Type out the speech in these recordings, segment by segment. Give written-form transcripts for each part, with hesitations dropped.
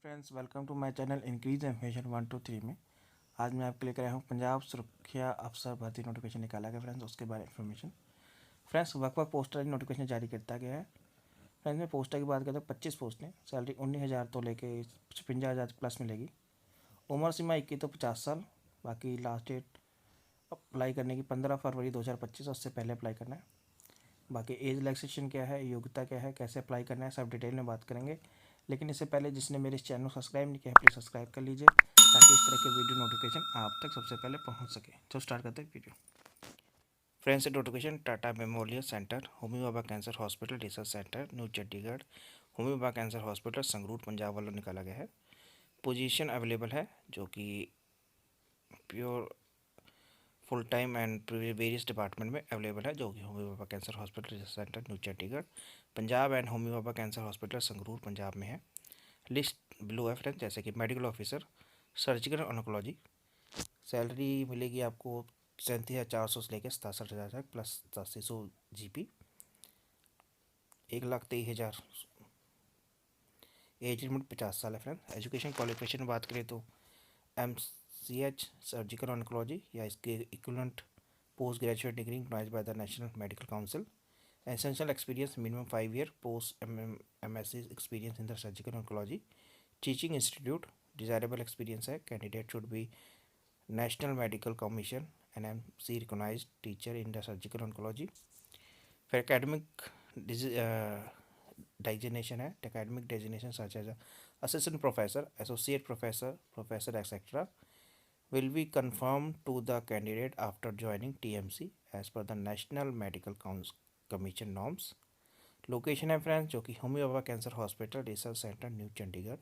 Friends, welcome to my channel increase information 1 2 3 में। आज मैं आपके लेकर आया हूँ पंजाब सुरक्षा अफसर भर्ती नोटिफिकेशन निकाला गया फ्रेंड्स, उसके बारे में इन्फॉर्मेशन। फ्रेंड्स, वक्त पोस्टर नोटिफिकेशन जारी करता गया है। फ्रेंड्स, में पोस्टर की बात करें तो 25 पोस्टें, सैलरी 19,000 तो लेके 56,000 प्लस मिलेगी। उम्र सीमा 21 तो 50 साल। बाकी लास्ट डेट अप्लाई करने की 15 फरवरी 2025, उससे पहले अप्लाई करना है। बाकी एज रिलैक्सेशन क्या है, योग्यता क्या है, कैसे अप्लाई करना है, सब डिटेल में बात करेंगे। लेकिन इससे पहले जिसने मेरे इस चैनल को सब्सक्राइब नहीं किया प्लीज़ सब्सक्राइब कर लीजिए, ताकि इस तरह के वीडियो नोटिफिकेशन आप तक सबसे पहले पहुंच सके। तो स्टार्ट करते हैं video. Friends, notification Tata memorial centre, Homi Bhabha cancer hospital research centre new Chandigarh, Homi Bhabha cancer hospital Sangrur Punjab वालों निकाला गया है। पोजीशन अवेलेबल है जो कि pure full time and various department में अवेलेबल है, जो कि Homi Bhabha cancer hospital research centre new Chandigarh Punjab and Homi Bhabha cancer hospital Sangrur Punjab में है। लिस्ट बिलो है फ्रेंड्स, जैसे कि medical officer, surgical oncology, salary मिलेगी आपको 37,400 से लेकर 67,000 तक प्लस 8700 GP, 1,23,000। एज लिमिट 50 साल है फ्रेंड्स। एजुकेशन क्वालिफिकेशन में बात करें तो MCH सर्जिकल ऑन्कोलॉजी या इसके equivalent post graduate degree recognised by the national Medical Council. Essential experience minimum 5 year post MSc experience in the surgical oncology. Teaching institute desirable experience है, candidate should be National medical Commission NMC recognised teacher in the surgical oncology. फिर academic designation है, academic designation such as assistant professor, associate professor, professor etcetera will be confirmed to the candidate after joining TMC as per the National Medical Commission norms. Location है friends जो कि Homi Bhabha cancer hospital research centre new Chandigarh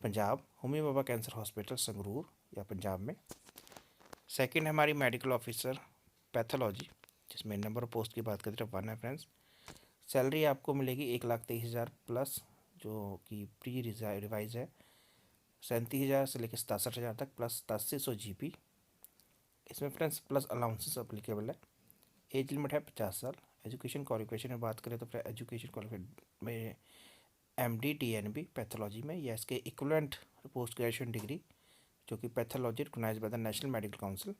Punjab, Homi Bhabha cancer hospital Sangrur या पंजाब में। Second है हमारी medical officer pathology, जिसमें number of post की बात करें तो 1 है फ्रेंड्स। सैलरी आपको मिलेगी 1,23,000 प्लस, जो कि प्री रिवाइज है, 37,000 से लेकर 67,000 तक प्लस 8700 GP। इसमें फ्रेंड्स प्लस अलाउंसेस अप्लीकेबल है। एज लिमिट है 50 साल। एजुकेशन क्वालिफिकेशन में बात करें तो फिर एजुकेशन क्वालिफिकेशन में MD DNB पैथोलॉजी में या इसके इक्विवेलेंट पोस्ट ग्रेजुएशन डिग्री, जो कि pathology recognised by the national Medical Council.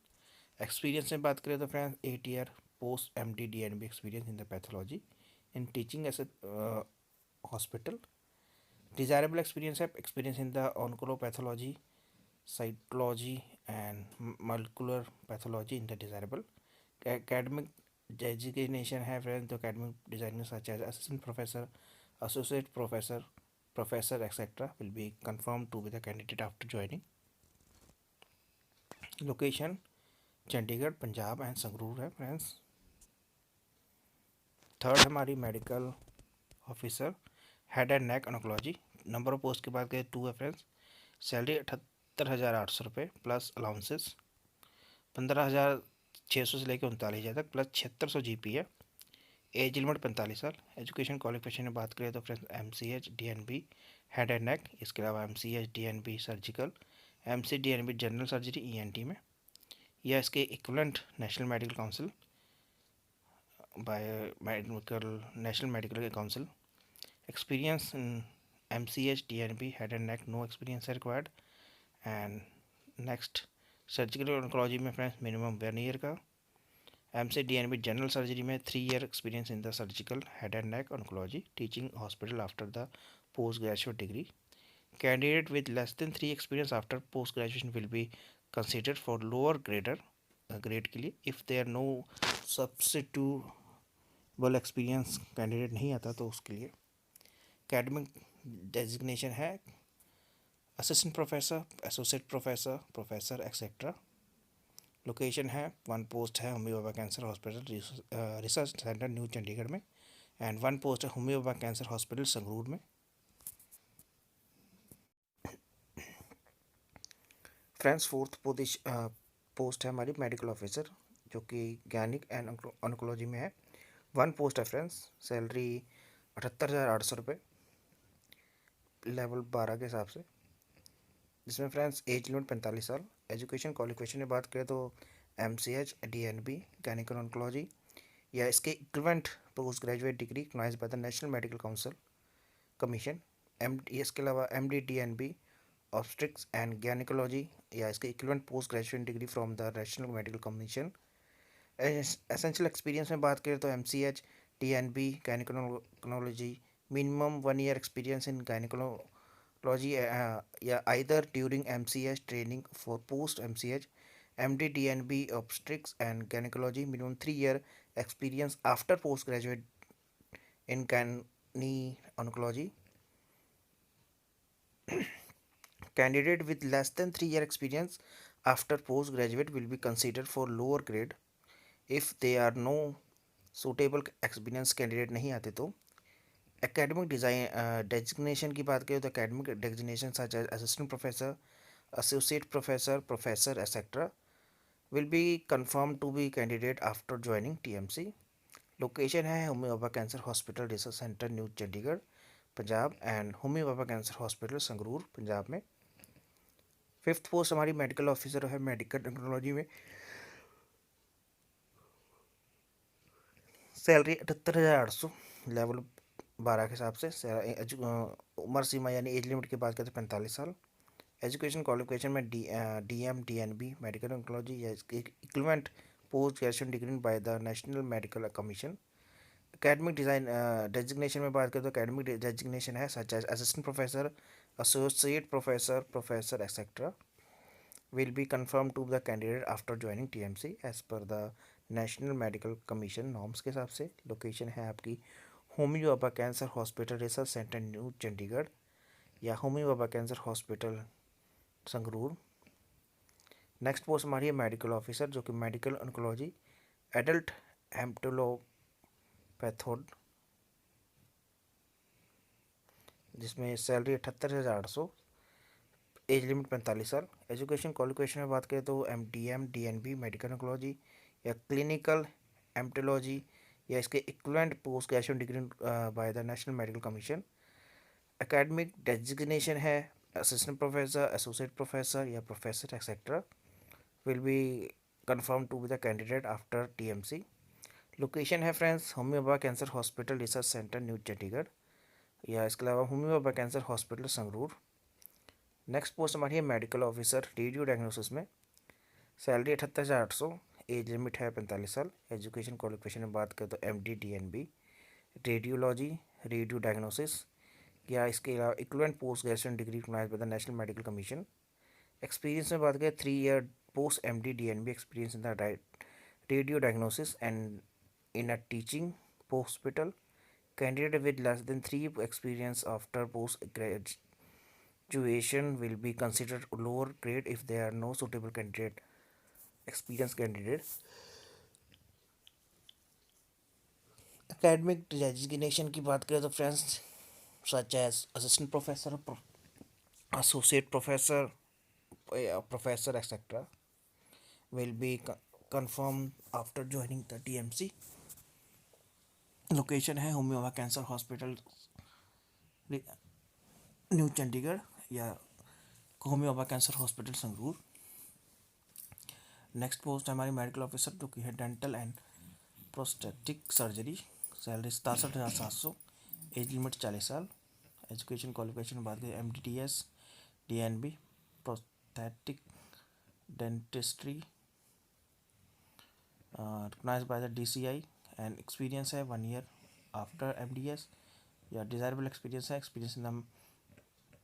Experience में बात करें तो friends 8 year post MD DNB experience in the pathology in teaching as hospital. Desirable experience है, experience in the oncopathology, cytology and molecular pathology in the desirable. Academic designation है friends, तो academic designing such as assistant professor, associate professor, professor etc. will be confirmed to be the candidate after joining. Location Chandigarh Punjab and Sangrur है friends. Third हमारी medical officer head and neck oncology. Number of post की बात करें 2 है friends. Salary 78,800 रुपये plus allowances, 15,600 से लेकर 39,000 तक प्लस 7600 GP है। एज लिमिट 45 साल। एजुकेशन क्वालिफिकेशन में बात करें तो friends MCH DNB head and neck, इसके अलावा MCH DNB surgical, MC DNB general surgery ENT में, या इसके equivalent National Medical Council by medical National Medical Council. Experience MCH DNB head and neck no experience है required. And next surgical oncology में friends minimum 1 year का। MC DNB general surgery में 3 year experience in the surgical head and neck oncology teaching hospital after the post graduate degree. Candidate with less than 3 experience after post graduation will be considered for lower grade के लिए if there no substitutable experience candidate नहीं आता तो उसके लिए। Academic designation है assistant professor, associate professor, professor etcetera. Location है 1 post है Homi Bhabha cancer hospital research centre new Chandigarh में एंड 1 पोस्ट है होमी बाबा कैंसर हॉस्पिटल संगरूर में। फ्रेंड्स, फोर्थ पोस्ट है हमारी मेडिकल ऑफिसर, जो कि गैनिक एंड ऑन्कोलॉजी में है। 1 पोस्ट है फ्रेंड्स। सैलरी 78,800 रुपये लेवल 12 के हिसाब से, जिसमें फ्रेंड्स एज लिमिट 45 साल। एजुकेशन क्वालिफिकेशन में बात करें तो MCH DNB गैनिक ऑन्कोलॉजी या इसके equivalent post graduate degree recognised by the national Medical Council commission. इसके अलावा MD DNB obstetrics and gynaecology या इसके equivalent post graduation degree from the national medical Commission. Essential experience में बात करें तो MCH DNB gynaecology minimum 1 year experience in gynaecology या either during MCH training for post MCH MD DNB obstetrics and gynecology minimum 3 year experience after postgraduate in gynecology. Candidate with less than 3 year experience after postgraduate will be considered for lower grade if they are no suitable experience candidate नहीं आते तो। Academic design designation की बात करें तो academic designation such as assistant professor associate professor professor etc will be confirmed to be candidate after joining TMC. Location है Homi Bhabha cancer hospital research centre new Chandigarh Punjab and Homi Bhabha cancer hospital Sangrur Punjab में। Fifth post हमारी medical officer है medical technology में। Salary 78,800 level 12 के हिसाब से। उम्र सीमा यानी एज लिमिट की बात करते हैं 45 साल। एजुकेशन क्वालिफिकेशन में DM DNB मेडिकल टेक्नोलॉजी या इसके equivalent post graduation degree by the national medical commission. Academic design designation में बात करें तो एकेडमिक डेजिग्नेशन है such as assistant professor associate professor professor etc will be confirmed to the candidate after joining TMC as per the National medical Commission norms के हिसाब से। Location है आपकी Homi Bhabha cancer hospital research centre new Chandigarh या Homi Bhabha cancer hospital Sangrur. Next post हमारी है medical officer जो कि मेडिकल ऑन्कोलॉजी एडल्ट हेमटोलोपैथोड जिसमें सैलरी 78,800 एज लिमिट 45 साल। एजुकेशन क्वालिफिकेशन में बात करें तो DM DNB मेडिकल ऑन्कोलॉजी या क्लिनिकल एम्टोलॉजी या इसके equivalent post graduation degree by the national medical commission. Academic designation है असिस्टेंट प्रोफेसर एसोसिएट प्रोफेसर या professor etcetera will be confirm to be the candidate after TMC। Location है friends Homi Bhabha cancer hospital research centre new Chandigarh या इसके अलावा Homi Bhabha cancer hospital Sangrur. Next post हमारी है medical officer radio diagnosis में। Salary 78,800 as limit है 45 साल। एजुकेशन क्वालिफिकेशन में बात करें तो MD DNB radiology radio diagnosis या इसके अलावा equivalent post graduation degree recognised by the national medical Commission. Experience में बात करें 3 year post MD DNB experience in the radio diagnosis and in a teaching hospital. Candidate with less than 3 experience after post graduation will be considered lower grade if there are no suitable candidate experienced candidate. Academic designation की बात करें तो friends such as assistant professor associate professor professor etc will be confirmed after joining the TMC. Location है Homi Bhabha cancer hospital New Chandigarh या Homi Bhabha cancer hospital Sangrur. Next post है हमारी medical officer जो कि है dental and prosthetic surgery. Salary 67,700 age limit 40 साल। Education qualification बात करें MDTS DNB prosthetic dentistry recognised by the DCI and experience है 1 year आफ्टर MDS या डिजायरेबल एक्सपीरियंस है experience in the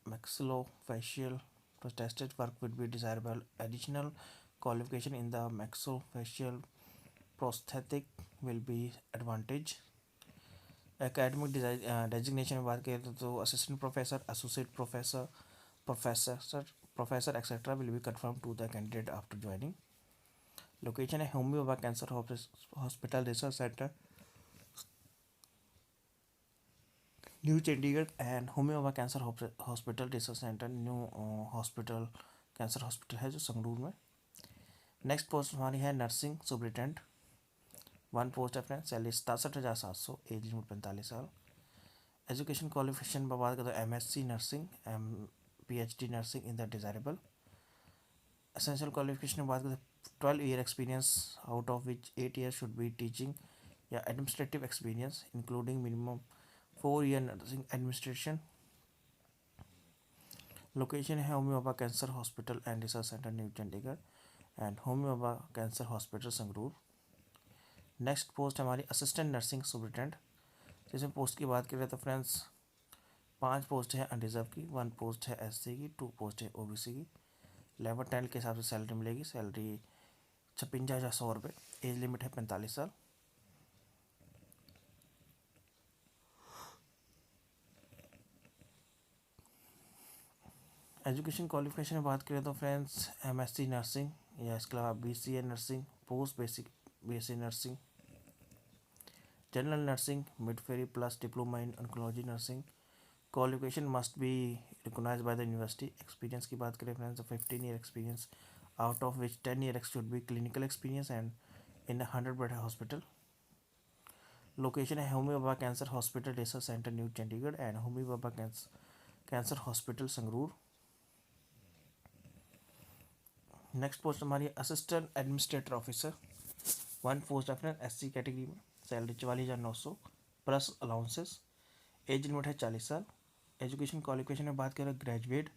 maxillofacial prosthetic work would be desirable. Additional qualification in the maxillofacial prosthetic will be advantage. Academic designation में बात करें तो assistant professor, associate professor, professor etc. will be confirmed to the candidate after joining. Location है Homi Bhabha cancer hospital research centre new Chandigarh and Homi Bhabha cancer hospital research centre new hospital cancer hospital है जो संगरूर में। Next post हमारी है nursing superintendent 1 post है friend. Salary 67,700 age limit 45 साल। Education qualification पर बात करें तो MSc nursing PhD nursing in the desirable. Essential qualification में बात करें 12 year experience out of which 8 years should be teaching या administrative experience including minimum 4 year nursing administration location है Homi Bhabha cancer hospital and research centre new Chandigarh and Homi Bhabha cancer hospital Sangrur. Next post हमारी assistant nursing superintendent. जिसमें post की बात करें तो friends 5 post है unreserved की, 1 पोस्ट है एससी की, 2 पोस्ट है ओबीसी की। लेवल 10 के हिसाब से सैलरी मिलेगी। सैलरी 56,100 रुपये। एज लिमिट है 45 साल। एजुकेशन क्वालिफिकेशन में बात करें तो फ्रेंड्स एमएससी नर्सिंग या इसके अलावा BCA nursing, post basic BSc nursing, general nursing, midwifery plus diploma in oncology nursing. Qualification must be recognise by the university. Experience की बात करें friends 15 year experience, out of which 10 year should be clinical experience and in 100 bed hospital. Location है Homi Bhabha cancer hospital research centre new Chandigarh and Homi Bhabha cancer hospital Sangrur. Next post हमारी assistant administrator officer. 1 post है friend SC category में। Salary 44,900 plus allowances. Age limit है 40 साल। Education qualification में बात करें graduate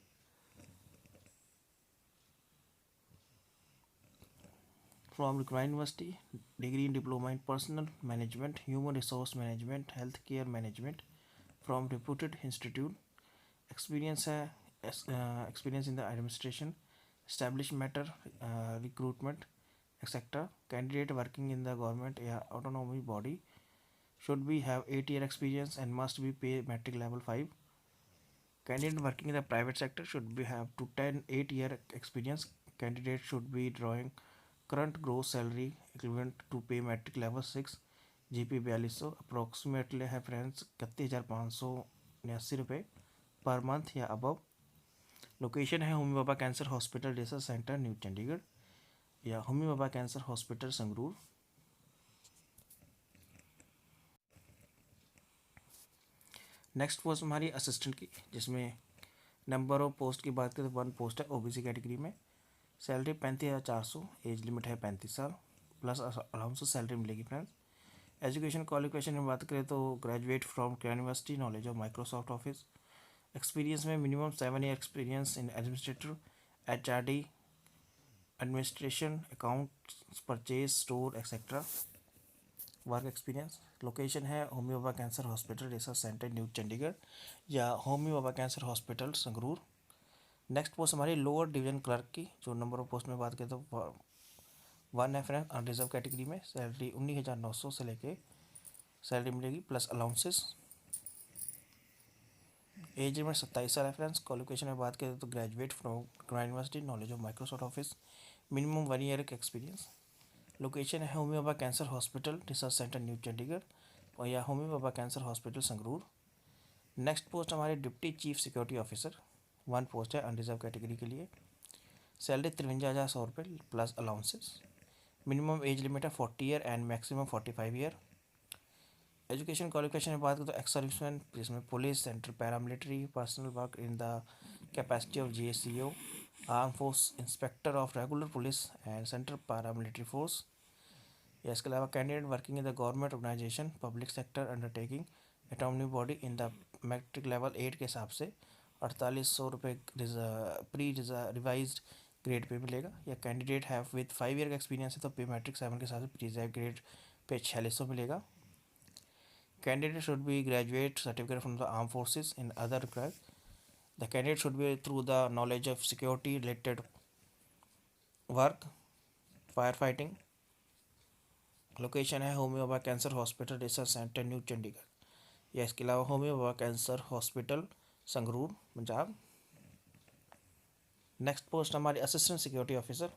from required university, degree in diploma in personnel management, human resource management, health care management from reputed institute. Experience है experience in the administration, established matter, recruitment, etc. Candidate working in the government या autonomy body should be have 8 year experience and must be pay metric level 5. Candidate working in the private sector should be have to 8 year experience. Candidate should be drawing current gross salary equivalent to pay metric level 6 GP 4200 approximately है friends 31,589 रुपये per month या above. Location है Homi Bhabha cancer hospital research centre new Chandigarh या Homi Bhabha cancer hospital Sangrur. Next post हमारी assistant की, जिसमें number of post की बात करें तो 1 पोस्ट है ओबीसी कैटेगरी में। सैलरी 35,400। एज लिमिट है 35 साल प्लस अलाउंस सैलरी मिलेगी फ्रेंड्स। एजुकेशन क्वालिफिकेशन में बात करें तो graduate from university, knowledge of Microsoft Office. Experience में minimum 7 year experience in administrator, HRD, administration, accounts, purchase, store etcetera. Work experience. Location है Homi Bhabha cancer hospital research centre new Chandigarh या Homi Bhabha cancer hospital Sangrur. Next post हमारी lower division clerk की, जो number of post में बात करें तो 1 है फ्रेंड अनरिजर्व कैटेगरी में। सैलरी 19,900 से लेके सैलरी मिलेगी प्लस अलाउंसेस। एज लिमिट 27 साल है फ्रेंड्स। क्वालिफिकेशन में बात करें तो graduate from university, knowledge of Microsoft Office, minimum 1 year का एक्सपीरियंस। लोकेशन है Homi Bhabha cancer hospital research centre new Chandigarh और या Homi Bhabha cancer hospital Sangrur. Next post हमारे deputy chief security officer. 1 post है अनरिजर्व कैटेगरी के लिए। सैलरी 53,100 रुपये plus allowances. Minimum age limit है 40 year and maximum 45 year. Education qualification में बात करें तो एक्स सर्विसमैन, जिसमें police, central paramilitary, personnel work in the capacity of GSCO, arm force, inspector of regular police and central paramilitary force. या इसके अलावा candidate working in the government organisation, public sector undertaking, autonomy body in the matric level 8 के हिसाब से 4800 रुपये pre revise grade pay मिलेगा। या candidate have with 5 year का एक्सपीरियंस है तो पे मैट्रिक 7 के हिसाब से प्री ग्रेड पे 4600 मिलेगा। Candidate should be graduate certificate from the armed forces in other required. The candidate should be through the knowledge of security related work, firefighting. Location है Homi Bhabha cancer hospital research centre new Chandigarh या इसके अलावा Homi Bhabha cancer hospital Sangrur Punjab. Next post हमारी assistant security officer.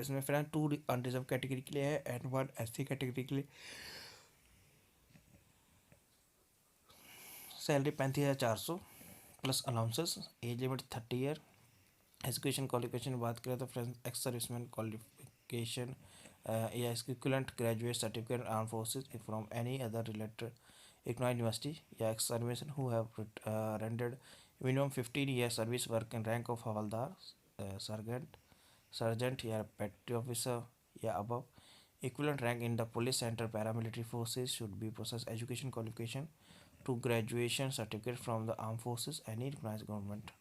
इसमें friend 2 unreserved category के लिए है and 1 SC category के लिए। Salary 35,400 plus allowances. Age limit 30 year. Education qualification की बात करें तो फ्रेंड्स एक्स सर्विसमैन क्वालिफिकेशन या इसके equivalent graduate certificate arm forces from any other related economic university या ex serviceman who have rendered minimum 15 year service work in rank of havildar, sergeant या petty officer या above. Equivalent rank in the police center paramilitary forces should be processed. Education qualification to graduation certificate from the armed forces, any recognized government.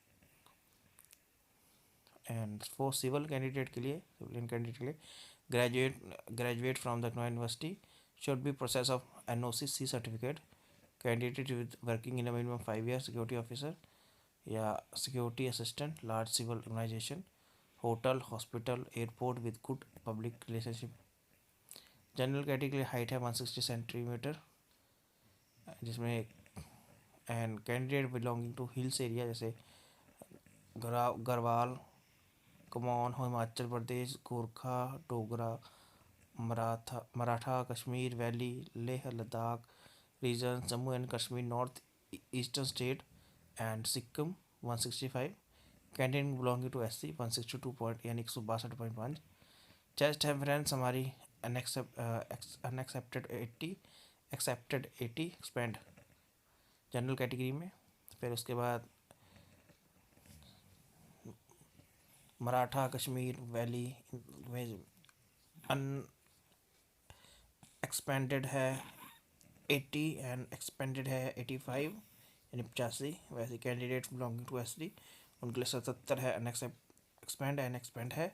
And for civil candidate के लिए, civilian candidate के लिए, graduate from the university should be process of NOC C certificate, candidate with working in minimum 5 years security officer या security assistant large civil organisation, hotel, hospital, airport with good public relationship. General category के लिए height है 160 centimetre, जिसमें and candidate belonging to hills area जैसे Garhwal, Kumaon, Himachal Pradesh, Gorkha, Dogra, Maratha, Kashmir valley, Leh Ladakh region, Jammu and Kashmir, north eastern state and Sikkim 165। Candidate belonging to SC 162 point यानी 162.5। चेस्ट है friends हमारी unaccepted 80, accepted 80 expend general category में। फिर उसके बाद Maratha, Kashmir valley unexpended है 80 एंड एक्सपेंडेड है 85 यानी 85। वैसे कैंडिडेट बिलोंगिंग टू SD उनके लिए 77 है, एक्सपेंड एंड एक्सपेंड है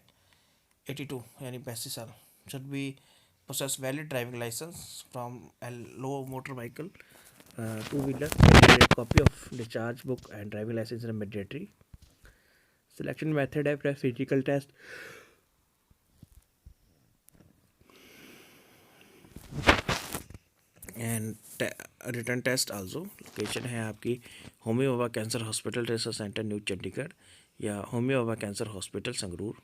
82 यानी 82 साल। Should be possess valid driving license from a low motor vehicle, two-wheeler, copy of discharge book and driving license is mandatory. Selection method है physical test and written test also. Location है आपकी Homi Bhabha cancer hospital research centre new Chandigarh या Homi Bhabha cancer hospital Sangrur.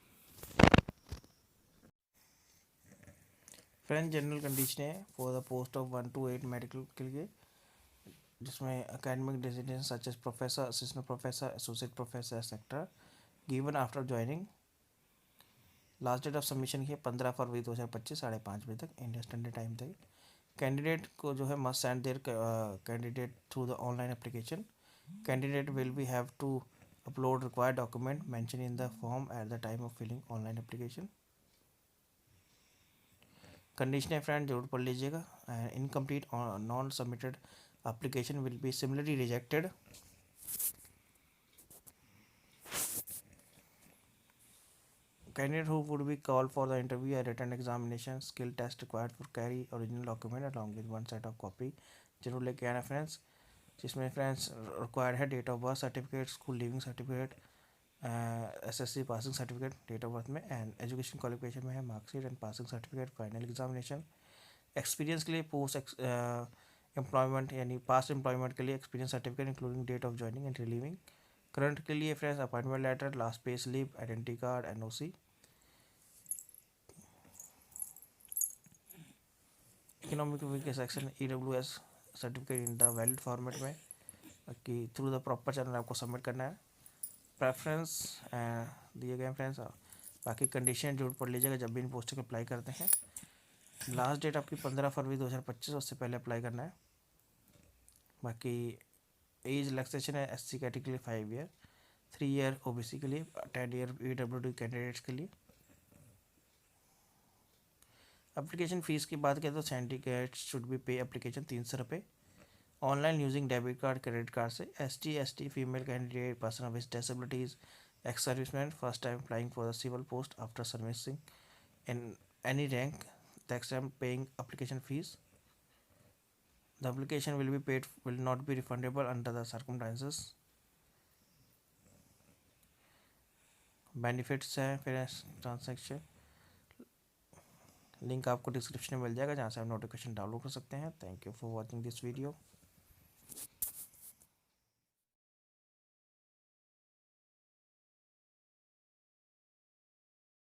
Friend general condition है for the post of 1 to 8 medical के लिए, जिसमें academic designation such as professor, assistant professor, associate professor etcetera given after joining. Last date of submission की है 15 फरवरी 2025 5:30 बजे तक इंडियन स्टैंडर्ड टाइम तक। कैंडिडेट को जो है must send their candidate through the online application. Candidate will be have to upload required document mention in the form at the time of filling online application. Condition है friend जरूर पढ़ लीजिएगा। Incomplete non submitted application will be similarly rejected. Candidate who would be called for the interview or written examination, skill test required for carry original document along with one set of copy जरूर लेके आना friends, जिसमें friends required है date of birth certificate, school leaving certificate, SSC passing certificate date of birth में, and education qualification में है marksheet and passing certificate final examination. Experience के लिए पोस्ट एम्प्लॉयमेंट यानी पास्ट एम्प्लॉयमेंट के लिए experience certificate including date of joining and relieving. Current के लिए friends appointment letter, last pay slip, identity card, NOC। Economic के section EWS certificate in the valid format में कि थ्रू द प्रॉपर चैनल आपको submit करना है। Preference दिए गए फ्रेंड्स, बाकी कंडीशन जरूर पढ़ लीजिएगा जब भी इन पोस्टिंग अप्लाई करते हैं। लास्ट डेट आपकी 15 फरवरी 2025, उससे पहले अप्लाई करना है। बाकी एज रिलैक्सेशन है SC कैटेगरी के लिए 5 year, 3 year OBC के लिए, 10 year EWD कैंडिडेट्स के लिए। एप्लीकेशन फ़ीस की बात करें तो syndicates should be pay application 300 रुपये online using debit card, credit card से। ST female candidate, person with disabilities, ex serviceman, first time applying for the civil post after servicing in any rank, the exam paying application fees. The application will not be refundable under the circumstances. Benefits हैं फिर transaction link आपको description में मिल जाएगा जहाँ से आप notification download कर सकते हैं। Thank you for watching this video.